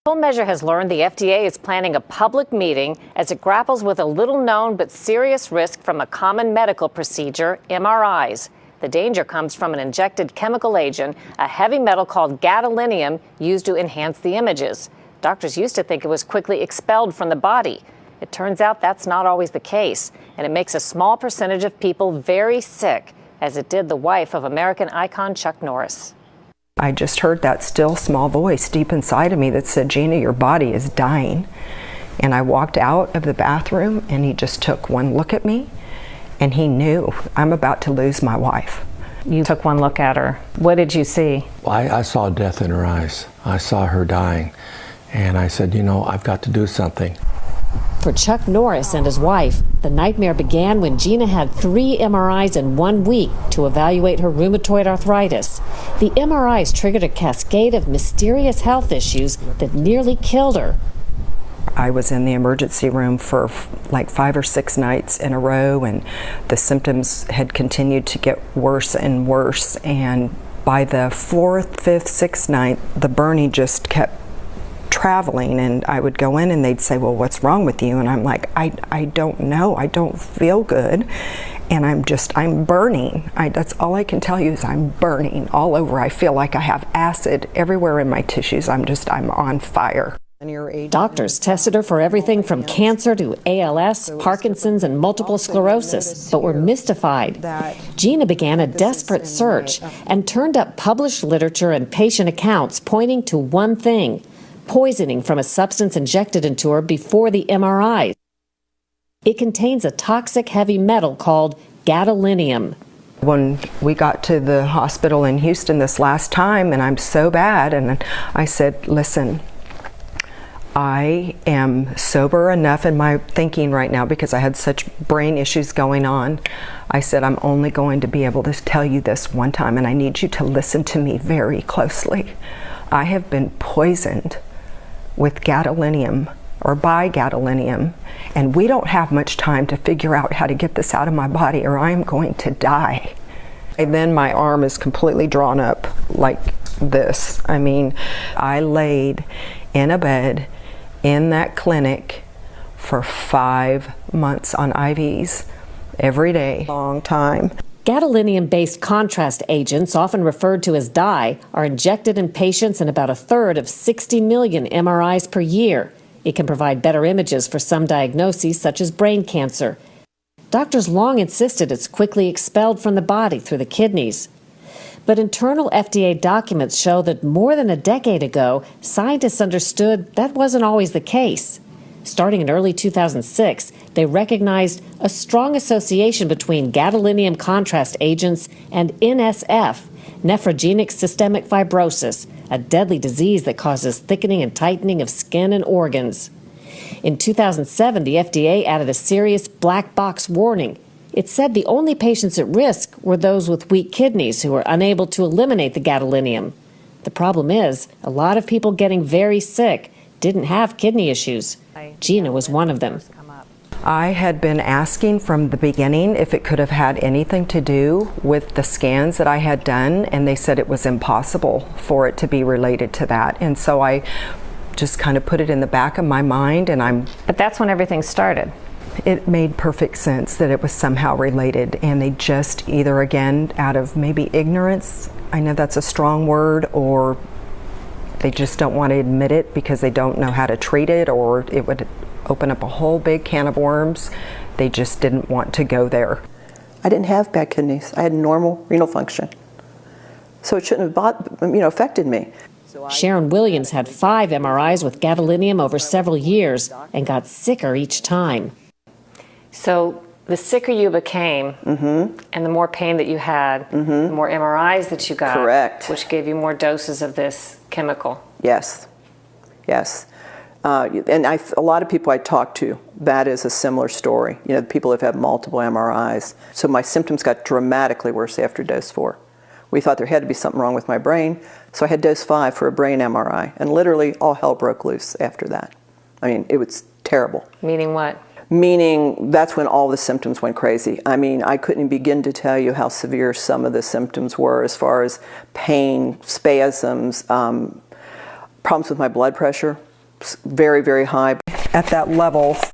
Full Measure has learned the FDA is planning a public meeting as it grapples with a little-known but serious risk from a common medical procedure, MRIs. The danger comes from an injected chemical agent, a heavy metal called gadolinium, used to enhance the images. Doctors used to think it was quickly expelled from the body. It turns out that's not always the case, and it makes a small percentage of people very sick, as it did the wife of American icon Chuck Norris. I just heard that still small voice deep inside of me that said, "Gina, your body is dying." And I walked out of the bathroom and he just took one look at me and he knew I'm about to lose my wife. You took one look at her. What did you see? I saw death in her eyes. I saw her dying. And I said, you know, I've got to do something. For Chuck Norris and his wife, the nightmare began when Gina had 3 MRIs in 1 week to evaluate her rheumatoid arthritis. The MRIs triggered a cascade of mysterious health issues that nearly killed her. I was in the emergency room for like 5 or 6 nights in a row, and the symptoms had continued to get worse and worse. And by the 4th, 5th, 6th night, the burning just kept traveling, and I would go in and they'd say, "Well, what's wrong with you?" And I'm like, I don't know. I don't feel good. And I'm burning. That's all I can tell you is I'm burning all over. I feel like I have acid everywhere in my tissues. I'm on fire. Doctors tested her for everything from cancer to ALS, Parkinson's, and multiple sclerosis, but were mystified. Gina began a desperate search and turned up published literature and patient accounts pointing to one thing: poisoning from a substance injected into her before the MRI. It contains a toxic heavy metal called gadolinium. When we got to the hospital in Houston this last time, and I'm so bad, and I said, "Listen, I am sober enough in my thinking right now because I had such brain issues going on." I said, "I'm only going to be able to tell you this one time, and I need you to listen to me very closely. I have been poisoned with gadolinium, or by gadolinium, and we don't have much time to figure out how to get this out of my body, or I am going to die." And then my arm is completely drawn up like this. I mean, I laid in a bed in that clinic for 5 months on IVs every day. Long time. Gadolinium-based contrast agents, often referred to as dye, are injected in patients in about 1/3 of 60 million MRIs per year. It can provide better images for some diagnoses, such as brain cancer. Doctors long insisted it's quickly expelled from the body through the kidneys. But internal FDA documents show that more than a decade ago, scientists understood that wasn't always the case. Starting in early 2006, they recognized a strong association between gadolinium contrast agents and NSF, nephrogenic systemic fibrosis, a deadly disease that causes thickening and tightening of skin and organs. In 2007, the FDA added a serious black box warning. It said the only patients at risk were those with weak kidneys who were unable to eliminate the gadolinium. The problem is, a lot of people getting very sick didn't have kidney issues. Gina was one of them. I had been asking from the beginning if it could have had anything to do with the scans that I had done, and they said it was impossible for it to be related to that. And so I just kind of put it in the back of my mind, and But that's when everything started. It made perfect sense that it was somehow related, and they just either, again, out of maybe ignorance, I know that's a strong word, or they just don't want to admit it because they don't know how to treat it, or it would open up a whole big can of worms. They just didn't want to go there. I didn't have bad kidneys. I had normal renal function. So it shouldn't have affected me. Sharon Williams had 5 MRIs with gadolinium over several years and got sicker each time. So the sicker you became, and the more pain that you had, the more MRIs that you got. Correct. Which gave you more doses of this chemical. Yes, yes. And a lot of people I talk to, that is a similar story. You know, people have had multiple MRIs. So my symptoms got dramatically worse after dose 4. We thought there had to be something wrong with my brain, so I had dose 5 for a brain MRI, and literally all hell broke loose after that. I mean, it was terrible. Meaning what? Meaning that's when all the symptoms went crazy. I mean, I couldn't begin to tell you how severe some of the symptoms were as far as pain, spasms, problems with my blood pressure. very, very high. At that level,